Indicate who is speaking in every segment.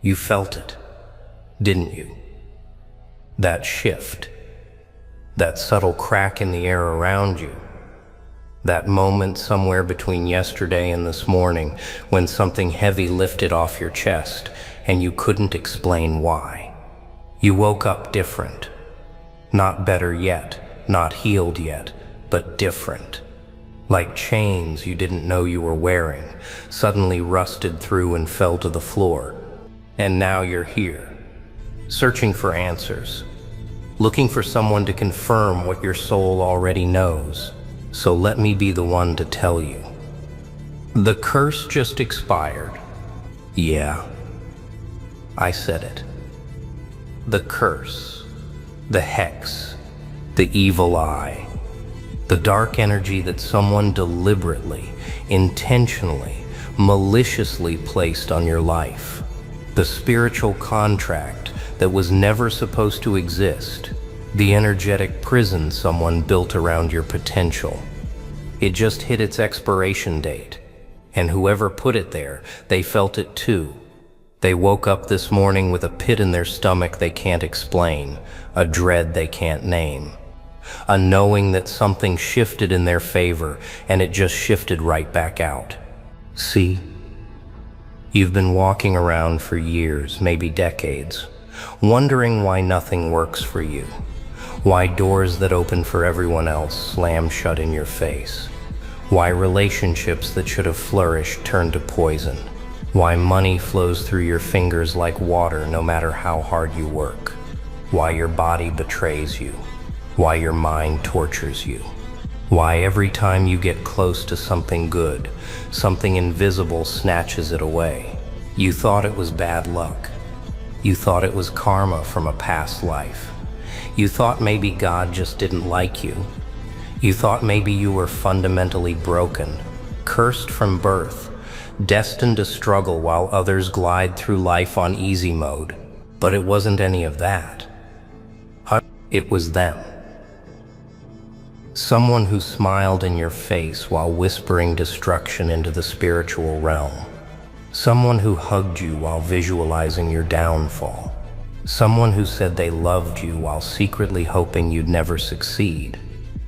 Speaker 1: You felt it, didn't you? That shift, that subtle crack in the air around you, that moment somewhere between yesterday and this morning when something heavy lifted off your chest and you couldn't explain why. You woke up different. Not better yet, not healed yet, but different. Like chains you didn't know you were wearing, suddenly rusted through and fell to the floor. And now you're here, searching for answers, looking for someone to confirm what your soul already knows. So let me be the one to tell you. The curse just expired. Yeah, I said it. The curse, the hex, the evil eye, the dark energy that someone deliberately, intentionally, maliciously placed on your life. The spiritual contract that was never supposed to exist. The energetic prison someone built around your potential. It just hit its expiration date. And whoever put it there, they felt it too. They woke up this morning with a pit in their stomach they can't explain, a dread they can't name. A knowing that something shifted in their favor, and it just shifted right back out. See? You've been walking around for years, maybe decades, wondering why nothing works for you. Why doors that open for everyone else slam shut in your face. Why relationships that should have flourished turn to poison. Why money flows through your fingers like water no matter how hard you work. Why your body betrays you. Why your mind tortures you. Why every time you get close to something good, something invisible snatches it away. You thought it was bad luck. You thought it was karma from a past life. You thought maybe God just didn't like you. You thought maybe you were fundamentally broken, cursed from birth, destined to struggle while others glide through life on easy mode. But it wasn't any of that. It was them. Someone who smiled in your face while whispering destruction into the spiritual realm. Someone who hugged you while visualizing your downfall. Someone who said they loved you while secretly hoping you'd never succeed.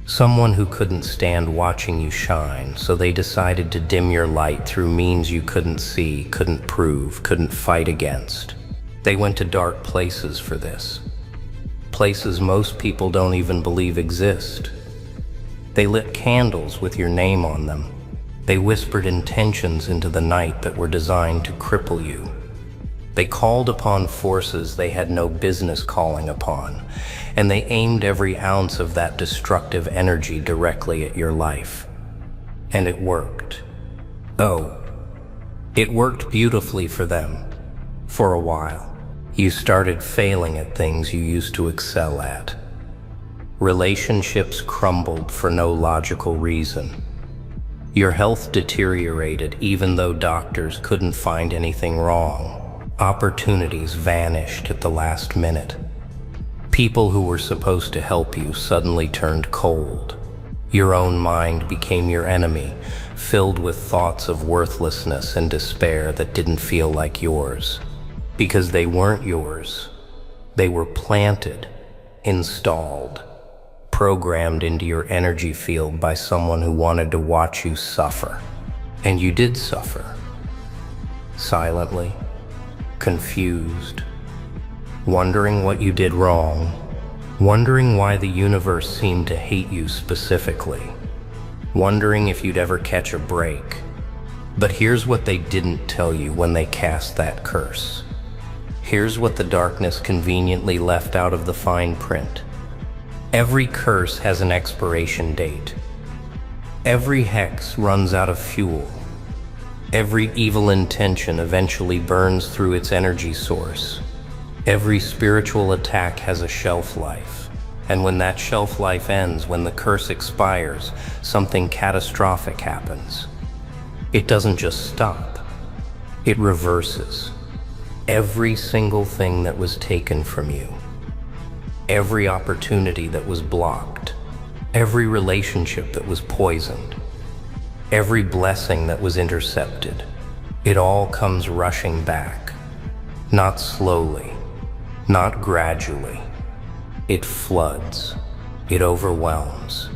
Speaker 1: Someone who couldn't stand watching you shine, so they decided to dim your light through means you couldn't see, couldn't prove, couldn't fight against. They went to dark places for this. Places most people don't even believe exist. They lit candles with your name on them. They whispered intentions into the night that were designed to cripple you. They called upon forces they had no business calling upon, and they aimed every ounce of that destructive energy directly at your life. And it worked. Oh, it worked beautifully for them. For a while, you started failing at things you used to excel at. Relationships crumbled for no logical reason. Your health deteriorated even though doctors couldn't find anything wrong. Opportunities vanished at the last minute. People who were supposed to help you suddenly turned cold. Your own mind became your enemy, filled with thoughts of worthlessness and despair that didn't feel like yours. Because they weren't yours. They were planted, installed, programmed into your energy field by someone who wanted to watch you suffer. And you did suffer. Silently. Confused, wondering what you did wrong, wondering why the universe seemed to hate you specifically, wondering if you'd ever catch a break. But here's what they didn't tell you when they cast that curse. Here's what the darkness conveniently left out of the fine print. Every curse has an expiration date. Every hex runs out of fuel. Every evil intention eventually burns through its energy source. Every spiritual attack has a shelf life. And when that shelf life ends, when the curse expires, something catastrophic happens. It doesn't just stop. It reverses. Every single thing that was taken from you. Every opportunity that was blocked. Every relationship that was poisoned. Every blessing that was intercepted, it all comes rushing back. Not slowly, not gradually. It floods. It overwhelms.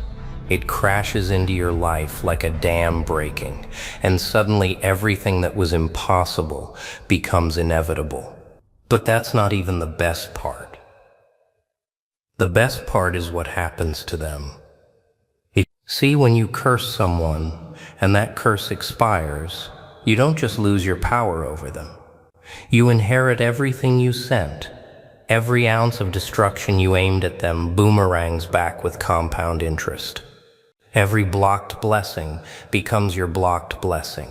Speaker 1: It crashes into your life like a dam breaking, and suddenly everything that was impossible becomes inevitable. But that's not even the best part. The best part is what happens to them. See, when you curse someone and that curse expires, you don't just lose your power over them. You inherit everything you sent. Every ounce of destruction you aimed at them boomerangs back with compound interest. Every blocked blessing becomes your blocked blessing.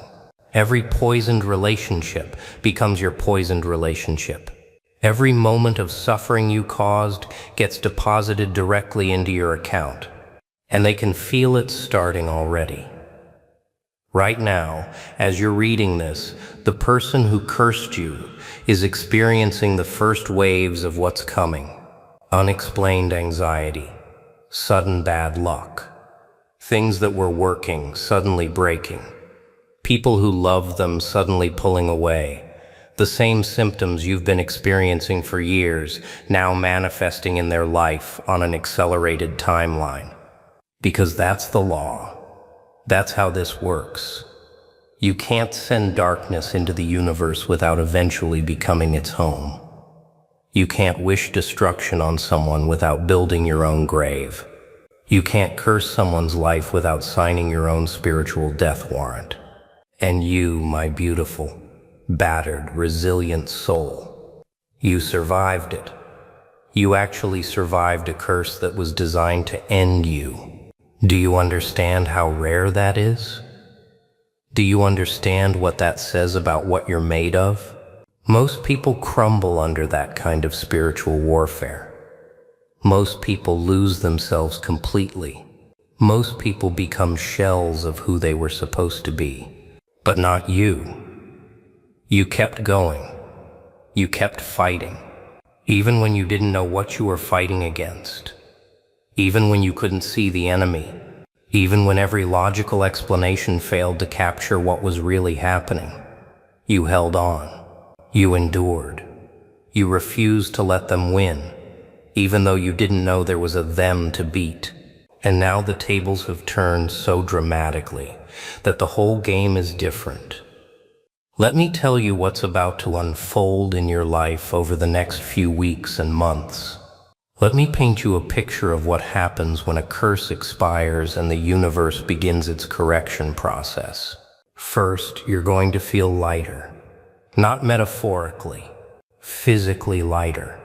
Speaker 1: Every poisoned relationship becomes your poisoned relationship. Every moment of suffering you caused gets deposited directly into your account, and they can feel it starting already. Right now, as you're reading this, the person who cursed you is experiencing the first waves of what's coming. Unexplained anxiety, sudden bad luck, things that were working suddenly breaking, people who loved them suddenly pulling away, the same symptoms you've been experiencing for years now manifesting in their life on an accelerated timeline. Because that's the law. That's how this works. You can't send darkness into the universe without eventually becoming its home. You can't wish destruction on someone without building your own grave. You can't curse someone's life without signing your own spiritual death warrant. And you, my beautiful, battered, resilient soul, you survived it. You actually survived a curse that was designed to end you. Do you understand how rare that is? Do you understand what that says about what you're made of? Most people crumble under that kind of spiritual warfare. Most people lose themselves completely. Most people become shells of who they were supposed to be. But not you. You kept going. You kept fighting. Even when you didn't know what you were fighting against. Even when you couldn't see the enemy. Even when every logical explanation failed to capture what was really happening. You held on. You endured. You refused to let them win, even though you didn't know there was a them to beat. And now the tables have turned so dramatically that the whole game is different. Let me tell you what's about to unfold in your life over the next few weeks and months. Let me paint you a picture of what happens when a curse expires and the universe begins its correction process. First, you're going to feel lighter. Not metaphorically, physically lighter.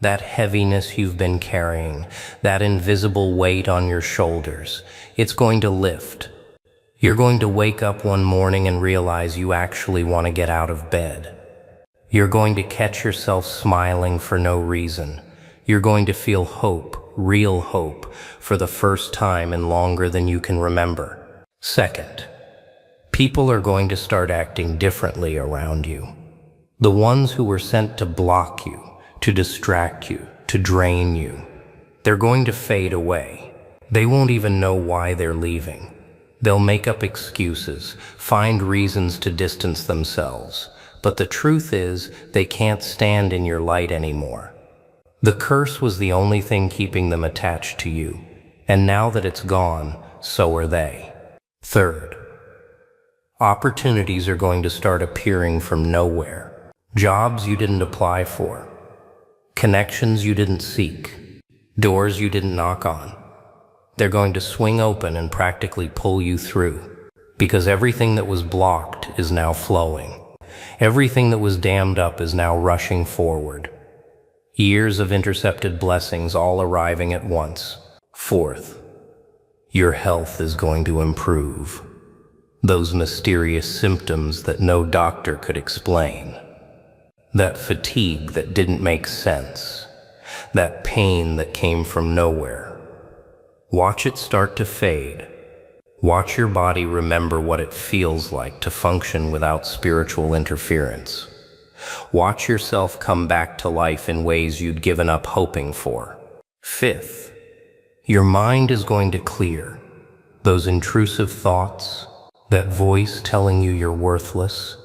Speaker 1: That heaviness you've been carrying, that invisible weight on your shoulders, it's going to lift. You're going to wake up one morning and realize you actually want to get out of bed. You're going to catch yourself smiling for no reason. You're going to feel hope, real hope, for the first time in longer than you can remember. Second, people are going to start acting differently around you. The ones who were sent to block you, to distract you, to drain you, they're going to fade away. They won't even know why they're leaving. They'll make up excuses, find reasons to distance themselves. But the truth is, they can't stand in your light anymore. The curse was the only thing keeping them attached to you, and now that it's gone, so are they. Third, opportunities are going to start appearing from nowhere. Jobs you didn't apply for, connections you didn't seek, doors you didn't knock on. They're going to swing open and practically pull you through, because everything that was blocked is now flowing. Everything that was dammed up is now rushing forward. Years of intercepted blessings all arriving at once. Fourth, your health is going to improve. Those mysterious symptoms that no doctor could explain. That fatigue that didn't make sense. That pain that came from nowhere. Watch it start to fade. Watch your body remember what it feels like to function without spiritual interference. Watch yourself come back to life in ways you'd given up hoping for. Fifth, your mind is going to clear. Those intrusive thoughts, that voice telling you you're worthless,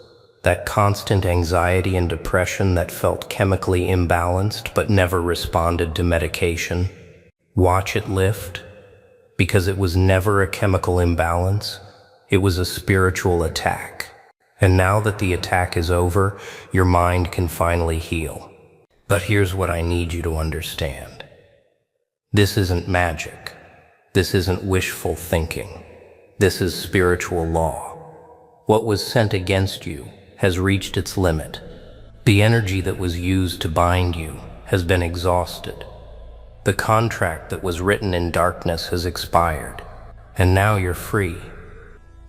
Speaker 1: That constant anxiety and depression that felt chemically imbalanced but never responded to medication. Watch it lift, because it was never a chemical imbalance, it was a spiritual attack. And now that the attack is over, your mind can finally heal. But here's what I need you to understand. This isn't magic. This isn't wishful thinking. This is spiritual law. What was sent against you has reached its limit. The energy that was used to bind you has been exhausted. The contract that was written in darkness has expired, and now you're free.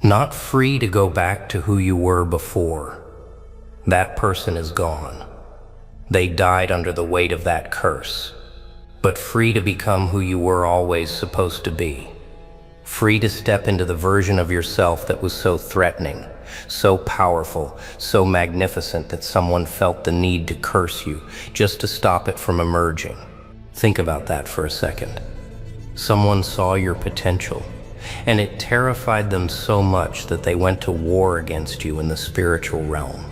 Speaker 1: Not free to go back to who you were before. That person is gone. They died under the weight of that curse. But free to become who you were always supposed to be. Free to step into the version of yourself that was so threatening, so powerful, so magnificent that someone felt the need to curse you just to stop it from emerging. Think about that for a second. Someone saw your potential, and it terrified them so much that they went to war against you in the spiritual realm.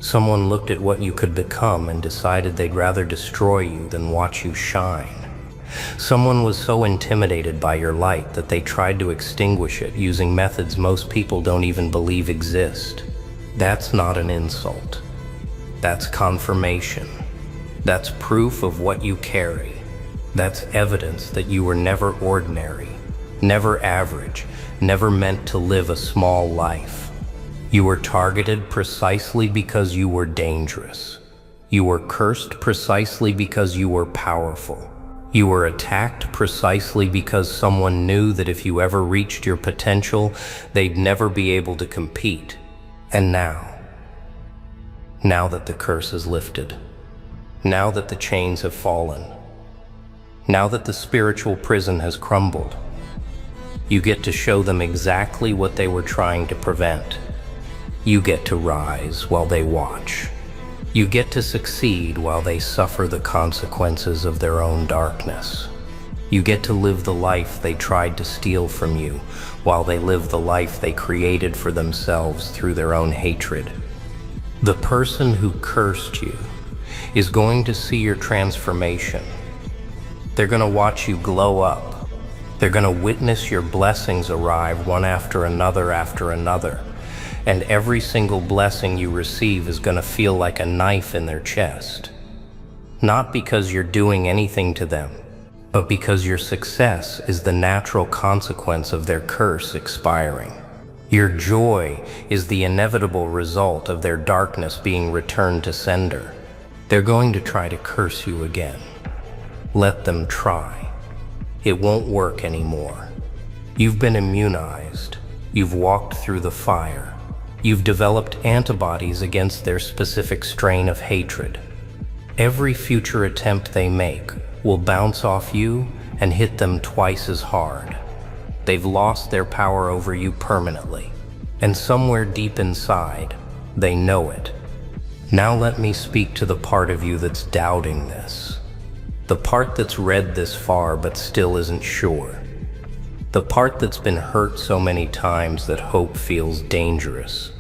Speaker 1: Someone looked at what you could become and decided they'd rather destroy you than watch you shine. Someone was so intimidated by your light that they tried to extinguish it using methods most people don't even believe exist. That's not an insult. That's confirmation. That's proof of what you carry. That's evidence that you were never ordinary, never average, never meant to live a small life. You were targeted precisely because you were dangerous. You were cursed precisely because you were powerful. You were attacked precisely because someone knew that if you ever reached your potential, they'd never be able to compete. And now that the curse is lifted, now that the chains have fallen, now that the spiritual prison has crumbled, you get to show them exactly what they were trying to prevent. You get to rise while they watch. You get to succeed while they suffer the consequences of their own darkness. You get to live the life they tried to steal from you while they live the life they created for themselves through their own hatred. The person who cursed you is going to see your transformation. They're going to watch you glow up. They're going to witness your blessings arrive one after another. And every single blessing you receive is going to feel like a knife in their chest. Not because you're doing anything to them, but because your success is the natural consequence of their curse expiring. Your joy is the inevitable result of their darkness being returned to sender. They're going to try to curse you again. Let them try. It won't work anymore. You've been immunized. You've walked through the fire. You've developed antibodies against their specific strain of hatred. Every future attempt they make will bounce off you and hit them twice as hard. They've lost their power over you permanently, and somewhere deep inside, they know it. Now let me speak to the part of you that's doubting this. The part that's read this far but still isn't sure. The part that's been hurt so many times that hope feels dangerous.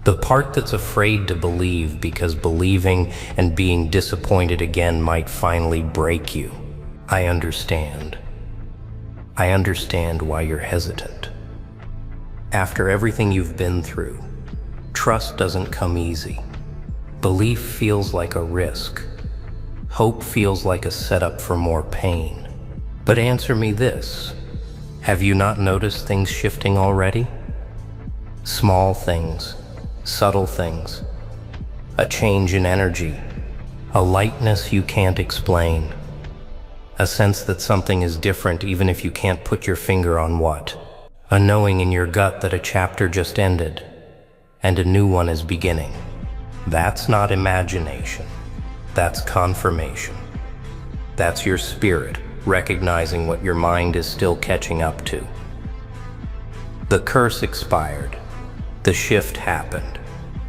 Speaker 1: The part that's afraid to believe because believing and being disappointed again might finally break you. I understand. I understand why you're hesitant. After everything you've been through, trust doesn't come easy. Belief feels like a risk. Hope feels like a setup for more pain. But answer me this. Have you not noticed things shifting already? Small things, subtle things, a change in energy, a lightness you can't explain, a sense that something is different even if you can't put your finger on what, a knowing in your gut that a chapter just ended and a new one is beginning. That's not imagination, that's confirmation. That's your spirit recognizing what your mind is still catching up to. The curse expired. The shift happened.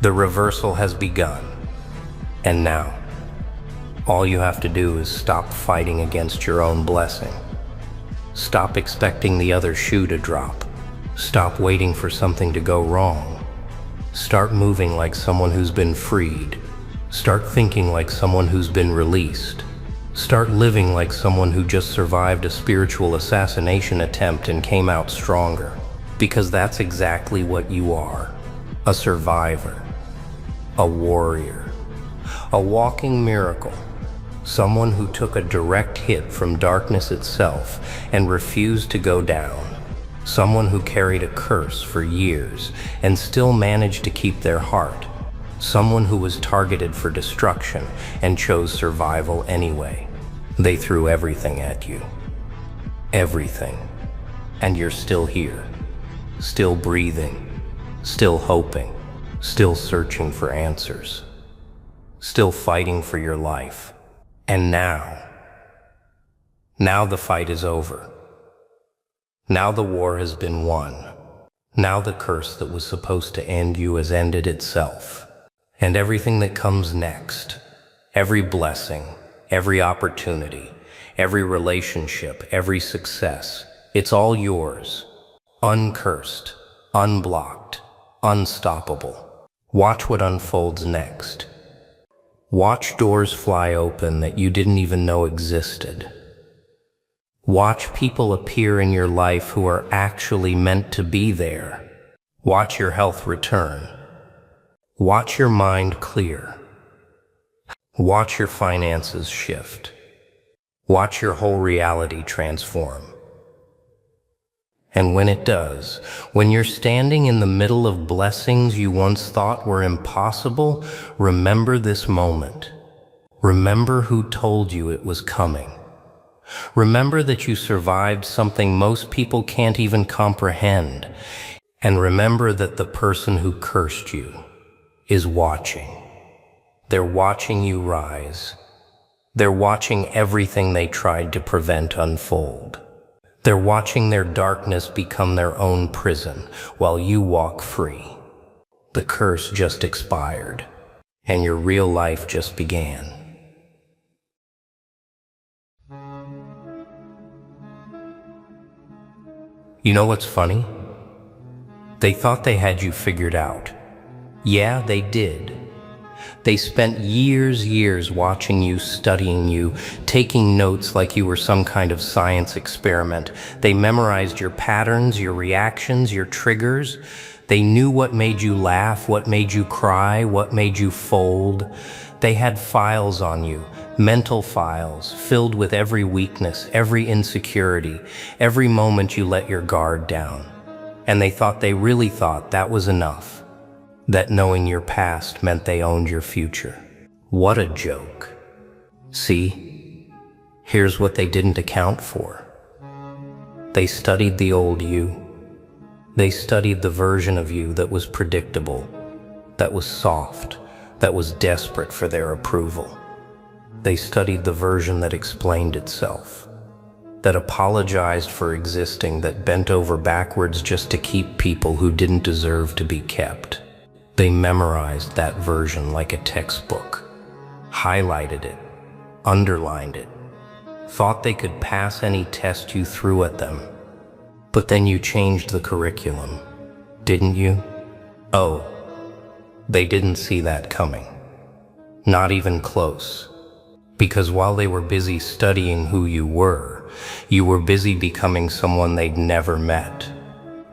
Speaker 1: The reversal has begun. And now, all you have to do is stop fighting against your own blessing. Stop expecting the other shoe to drop. Stop waiting for something to go wrong. Start moving like someone who's been freed. Start thinking like someone who's been released. Start living like someone who just survived a spiritual assassination attempt and came out stronger. Because that's exactly what you are. A survivor. A warrior. A walking miracle. Someone who took a direct hit from darkness itself and refused to go down. Someone who carried a curse for years and still managed to keep their heart. Someone who was targeted for destruction and chose survival anyway. They threw everything at you. Everything. And you're still here. Still breathing. Still hoping. Still searching for answers. Still fighting for your life. And now the fight is over. Now the war has been won. Now the curse that was supposed to end you has ended itself. And everything that comes next, every blessing, every opportunity, every relationship, every success, it's all yours. Uncursed, unblocked, unstoppable. Watch what unfolds next. Watch doors fly open that you didn't even know existed. Watch people appear in your life who are actually meant to be there. Watch your health return. Watch your mind clear. Watch your finances shift. Watch your whole reality transform. And when it does, when you're standing in the middle of blessings you once thought were impossible, remember this moment. Remember who told you it was coming. Remember that you survived something most people can't even comprehend. And remember that the person who cursed you is watching. They're watching you rise. They're watching everything they tried to prevent unfold. They're watching their darkness become their own prison while you walk free. The curse just expired, and your real life just began. You know what's funny? They thought they had you figured out. Yeah, they did. They spent years watching you, studying you, taking notes like you were some kind of science experiment. They memorized your patterns, your reactions, your triggers. They knew what made you laugh, what made you cry, what made you fold. They had files on you, mental files, filled with every weakness, every insecurity, every moment you let your guard down. And they really thought that was enough. That knowing your past meant they owned your future. What a joke. See, here's what they didn't account for. They studied the old you. They studied the version of you that was predictable, that was soft, that was desperate for their approval. They studied the version that explained itself, that apologized for existing, that bent over backwards just to keep people who didn't deserve to be kept. They memorized that version like a textbook, highlighted it, underlined it, thought they could pass any test you threw at them. But then you changed the curriculum, didn't you? Oh, they didn't see that coming. Not even close. Because while they were busy studying who you were busy becoming someone they'd never met.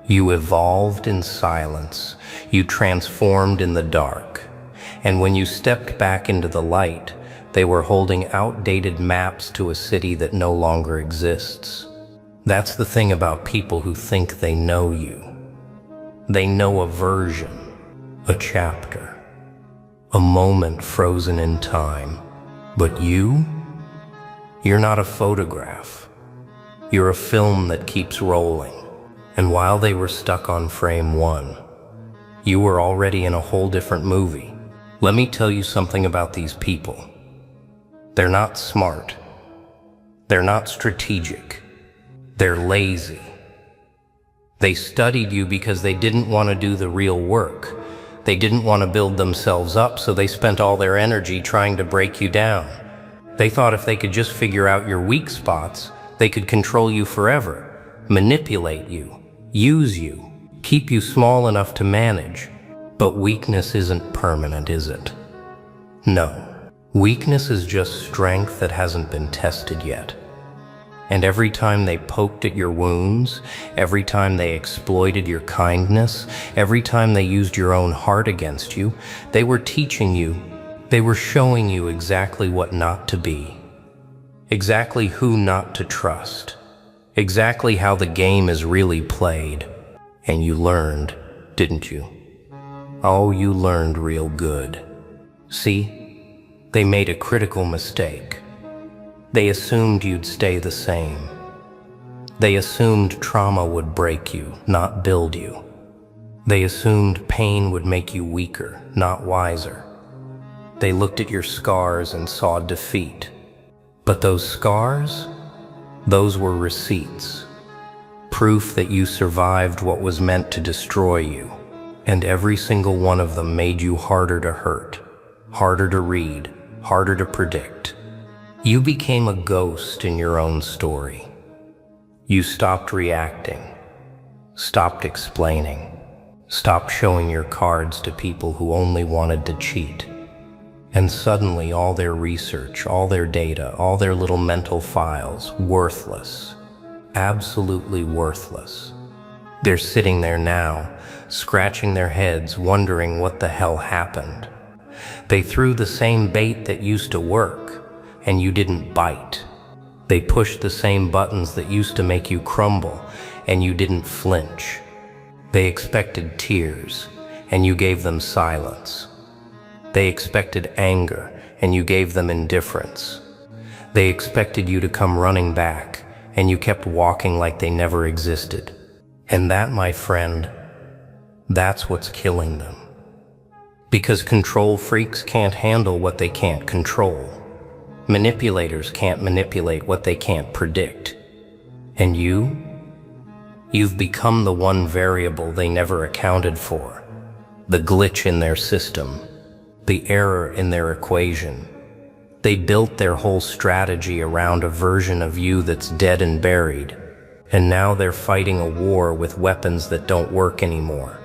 Speaker 1: You evolved in silence. You transformed in the dark. And when you stepped back into the light, they were holding outdated maps to a city that no longer exists. That's the thing about people who think they know you. They know a version, a chapter, a moment frozen in time. But you're not a photograph. You're a film that keeps rolling. And while they were stuck on frame 1, you were already in a whole different movie. Let me tell you something about these people. They're not smart. They're not strategic. They're lazy. They studied you because they didn't want to do the real work. They didn't want to build themselves up, so they spent all their energy trying to break you down. They thought if they could just figure out your weak spots, they could control you forever, manipulate you, use you, keep you small enough to manage. But weakness isn't permanent, is it? No. Weakness is just strength that hasn't been tested yet. And every time they poked at your wounds, every time they exploited your kindness, every time they used your own heart against you, they were teaching you, they were showing you exactly what not to be, exactly who not to trust, exactly how the game is really played. And you learned, didn't you? Oh, you learned real good. See? They made a critical mistake. They assumed you'd stay the same. They assumed trauma would break you, not build you. They assumed pain would make you weaker, not wiser. They looked at your scars and saw defeat. But those scars, those were receipts. Proof that you survived what was meant to destroy you. And every single one of them made you harder to hurt, harder to read, harder to predict. You became a ghost in your own story. You stopped reacting, stopped explaining, stopped showing your cards to people who only wanted to cheat. And suddenly all their research, all their data, all their little mental files, worthless, absolutely worthless. They're sitting there now, scratching their heads, wondering what the hell happened. They threw the same bait that used to work, and you didn't bite. They pushed the same buttons that used to make you crumble, and you didn't flinch. They expected tears, and you gave them silence. They expected anger, and you gave them indifference. They expected you to come running back, and you kept walking like they never existed. And that, my friend, that's what's killing them. Because control freaks can't handle what they can't control. Manipulators can't manipulate what they can't predict. And you've become the one variable they never accounted for. The glitch in their system, the error in their equation. They built their whole strategy around a version of you that's dead and buried. And now they're fighting a war with weapons that don't work anymore.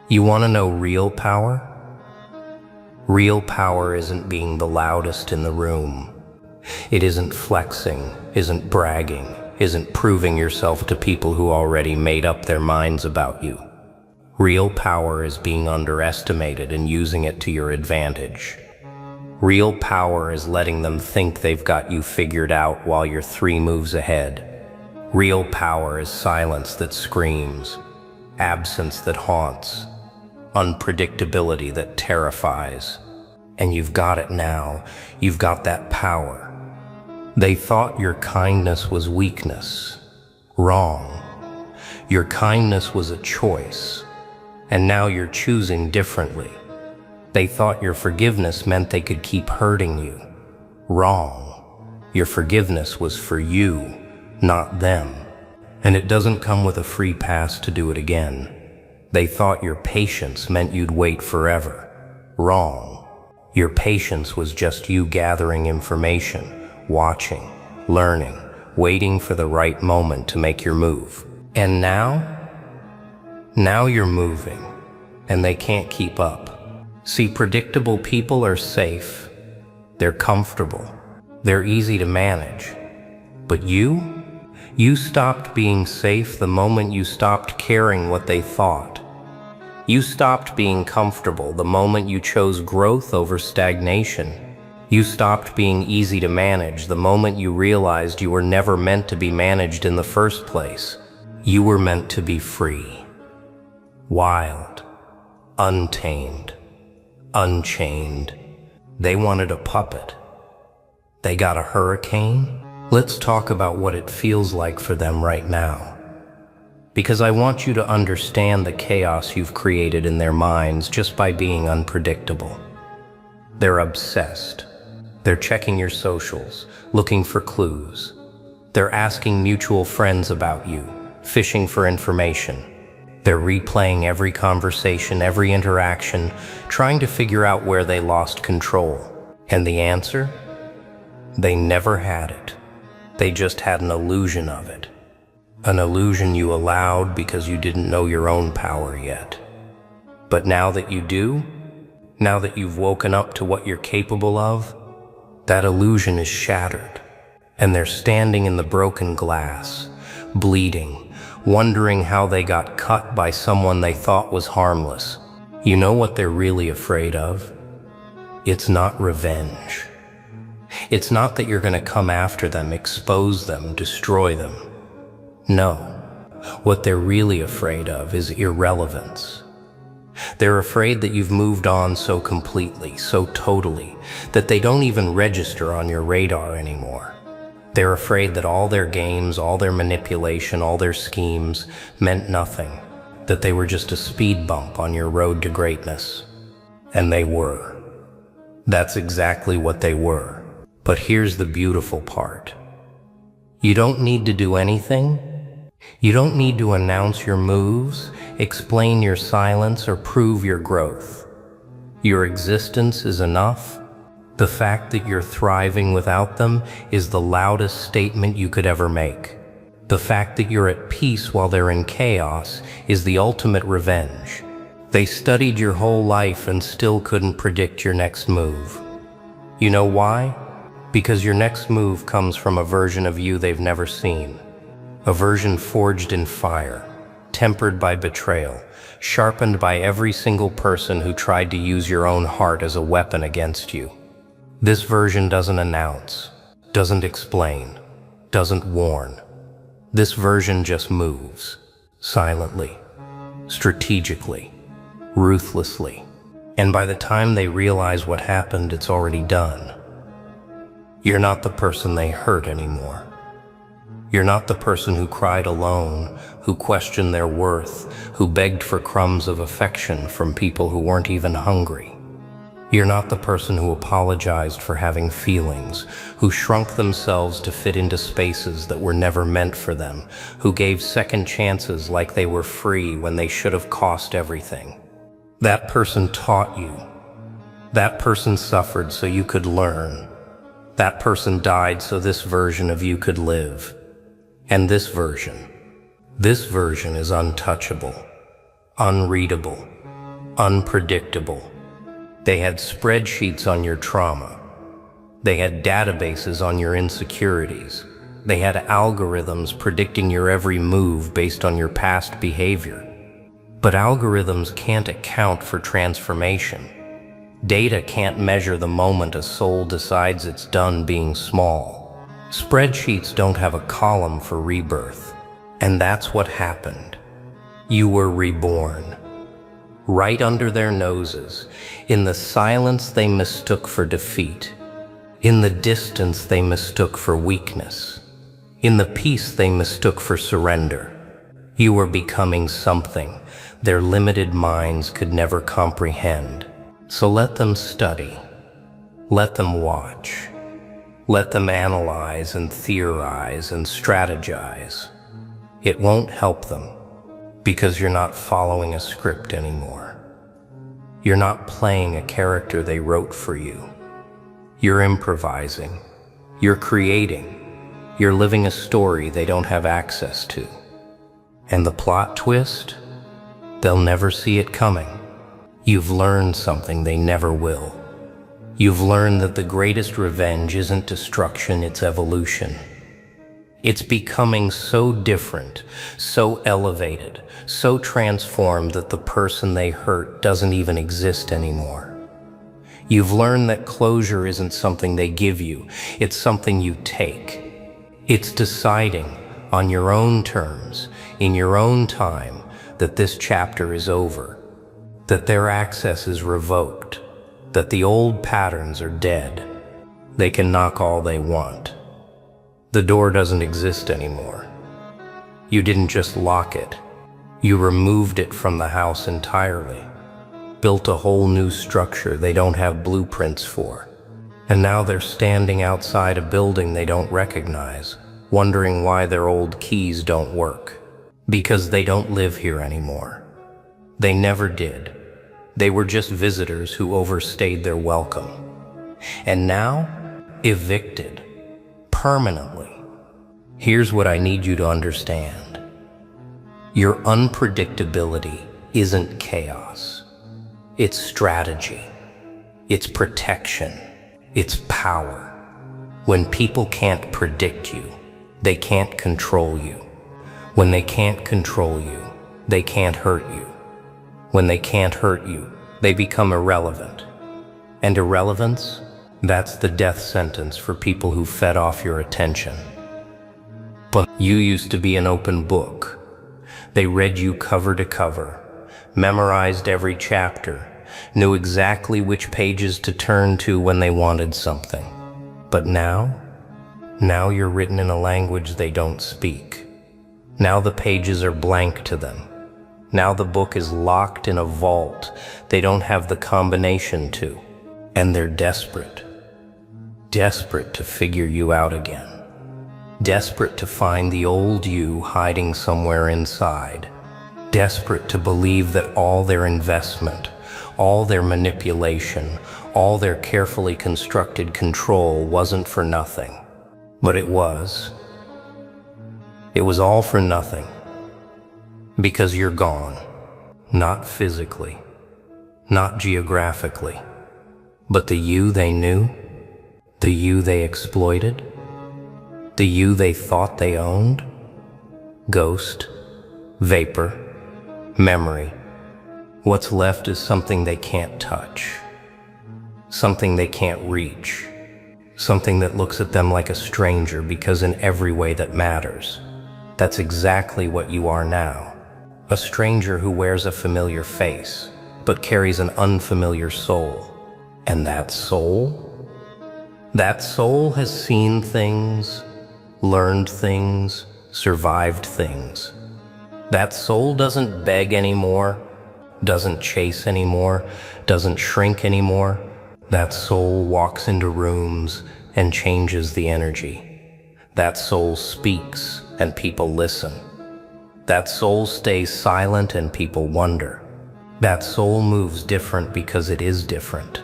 Speaker 1: You want to know real power? Real power isn't being the loudest in the room. It isn't flexing, isn't bragging, isn't proving yourself to people who already made up their minds about you. Real power is being underestimated and using it to your advantage. Real power is letting them think they've got you figured out while you're 3 moves ahead. Real power is silence that screams, absence that haunts, unpredictability that terrifies. And you've got it now. You've got that power. They thought your kindness was weakness. Wrong. Your kindness was a choice. And now you're choosing differently. They thought your forgiveness meant they could keep hurting you. Wrong. Your forgiveness was for you, not them. And it doesn't come with a free pass to do it again. They thought your patience meant you'd wait forever. Wrong. Your patience was just you gathering information, watching, learning, waiting for the right moment to make your move. And now you're moving, and they can't keep up. See, predictable people are safe. They're comfortable. They're easy to manage. But you stopped being safe the moment you stopped caring what they thought. You stopped being comfortable the moment you chose growth over stagnation. You stopped being easy to manage the moment you realized you were never meant to be managed in the first place. You were meant to be free, wild, untamed, unchained. They wanted a puppet. They got a hurricane. Let's talk about what it feels like for them right now. Because I want you to understand the chaos you've created in their minds just by being unpredictable. They're obsessed. They're checking your socials, looking for clues. They're asking mutual friends about you, fishing for information. They're replaying every conversation, every interaction, trying to figure out where they lost control. And the answer? They never had it. They just had an illusion of it. An illusion you allowed because you didn't know your own power yet. But now that you do, now that you've woken up to what you're capable of, that illusion is shattered, and they're standing in the broken glass, bleeding, wondering how they got cut by someone they thought was harmless. You know what they're really afraid of? It's not revenge. It's not that you're going to come after them, expose them, destroy them. No, what they're really afraid of is irrelevance. They're afraid that you've moved on so completely, so totally, that they don't even register on your radar anymore. They're afraid that all their games, all their manipulation, all their schemes meant nothing, that they were just a speed bump on your road to greatness. And they were. That's exactly what they were. But here's the beautiful part. You don't need to do anything. You don't need to announce your moves, explain your silence, or prove your growth. Your existence is enough. The fact that you're thriving without them is the loudest statement you could ever make. The fact that you're at peace while they're in chaos is the ultimate revenge. They studied your whole life and still couldn't predict your next move. You know why? Because your next move comes from a version of you they've never seen. A version forged in fire, tempered by betrayal, sharpened by every single person who tried to use your own heart as a weapon against you. This version doesn't announce, doesn't explain, doesn't warn. This version just moves, silently, strategically, ruthlessly. And by the time they realize what happened, it's already done. You're not the person they hurt anymore. You're not the person who cried alone, who questioned their worth, who begged for crumbs of affection from people who weren't even hungry. You're not the person who apologized for having feelings, who shrunk themselves to fit into spaces that were never meant for them, who gave second chances like they were free when they should have cost everything. That person taught you. That person suffered so you could learn. That person died so this version of you could live. And this version is untouchable, unreadable, unpredictable. They had spreadsheets on your trauma. They had databases on your insecurities. They had algorithms predicting your every move based on your past behavior. But algorithms can't account for transformation. Data can't measure the moment a soul decides it's done being small. Spreadsheets don't have a column for rebirth. And that's what happened. You were reborn. Right under their noses, in the silence they mistook for defeat, in the distance they mistook for weakness, in the peace they mistook for surrender. You were becoming something their limited minds could never comprehend. So let them study, let them watch, let them analyze and theorize and strategize. It won't help them, because you're not following a script anymore. You're not playing a character they wrote for you. You're improvising. You're creating. You're living a story they don't have access to. And the plot twist? They'll never see it coming. You've learned something they never will. You've learned that the greatest revenge isn't destruction, it's evolution. It's becoming so different, so elevated, so transformed that the person they hurt doesn't even exist anymore. You've learned that closure isn't something they give you, it's something you take. It's deciding on your own terms, in your own time, that this chapter is over, that their access is revoked, that the old patterns are dead. They can knock all they want. The door doesn't exist anymore. You didn't just lock it. You removed it from the house entirely, built a whole new structure they don't have blueprints for. And now they're standing outside a building they don't recognize, wondering why their old keys don't work. Because they don't live here anymore. They never did. They were just visitors who overstayed their welcome. And now, evicted. Permanently. Here's what I need you to understand. Your unpredictability isn't chaos. It's strategy. It's protection. It's power. When people can't predict you, they can't control you. When they can't control you, they can't hurt you. When they can't hurt you, they become irrelevant. And irrelevance? That's the death sentence for people who fed off your attention. But you used to be an open book. They read you cover to cover, memorized every chapter, knew exactly which pages to turn to when they wanted something. But now you're written in a language they don't speak. Now the pages are blank to them. Now the book is locked in a vault they don't have the combination to. And they're desperate. Desperate to figure you out again. Desperate to find the old you hiding somewhere inside. Desperate to believe that all their investment, all their manipulation, all their carefully constructed control wasn't for nothing. But it was. It was all for nothing. Because you're gone. Not physically. Not geographically. But the you they knew, the you they exploited, the you they thought they owned, ghost, vapor, memory. What's left is something they can't touch, something they can't reach, something that looks at them like a stranger because in every way that matters. That's exactly what you are now. A stranger who wears a familiar face, but carries an unfamiliar soul. And that soul has seen things, learned things, survived things. That soul doesn't beg anymore, doesn't chase anymore, doesn't shrink anymore. That soul walks into rooms and changes the energy. That soul speaks and people listen. That soul stays silent and people wonder. That soul moves different because it is different.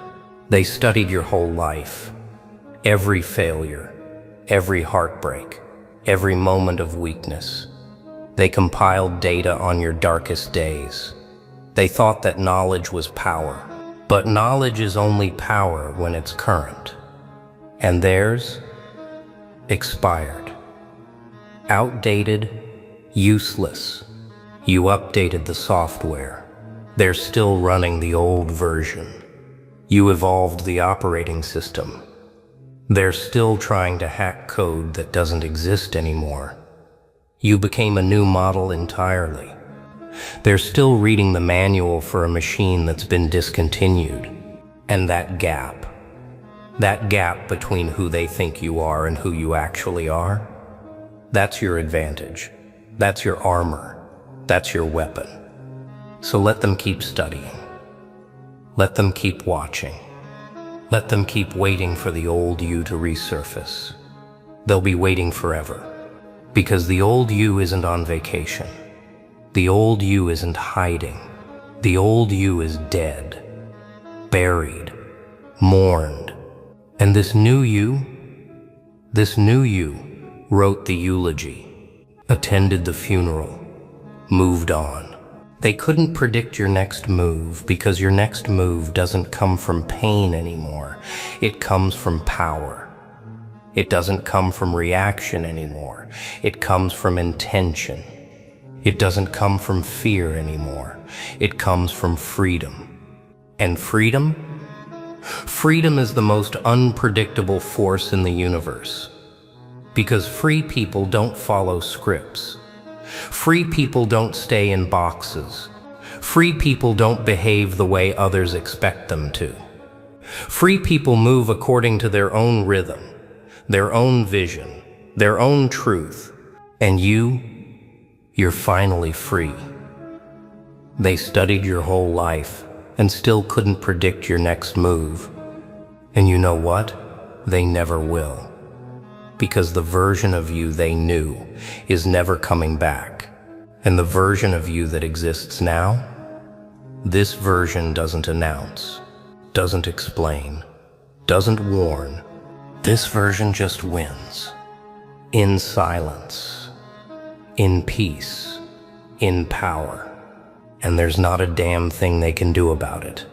Speaker 1: They studied your whole life, every failure, every heartbreak, every moment of weakness. They compiled data on your darkest days. They thought that knowledge was power, but knowledge is only power when it's current. And theirs? Expired. Outdated, useless. You updated the software. They're still running the old version. You evolved the operating system. They're still trying to hack code that doesn't exist anymore. You became a new model entirely. They're still reading the manual for a machine that's been discontinued. And that gap between who they think you are and who you actually are, that's your advantage. That's your armor. That's your weapon. So let them keep studying. Let them keep watching. Let them keep waiting for the old you to resurface. They'll be waiting forever. Because the old you isn't on vacation. The old you isn't hiding. The old you is dead, buried, mourned. And this new you wrote the eulogy, attended the funeral, moved on. They couldn't predict your next move because your next move doesn't come from pain anymore. It comes from power. It doesn't come from reaction anymore. It comes from intention. It doesn't come from fear anymore. It comes from freedom. And freedom? Freedom is the most unpredictable force in the universe. Because free people don't follow scripts. Free people don't stay in boxes. Free people don't behave the way others expect them to. Free people move according to their own rhythm, their own vision, their own truth. And you're finally free. They studied your whole life and still couldn't predict your next move. And you know what? They never will. Because the version of you they knew is never coming back. And the version of you that exists now, this version doesn't announce, doesn't explain, doesn't warn. This version just wins. In silence, in peace, in power. And there's not a damn thing they can do about it.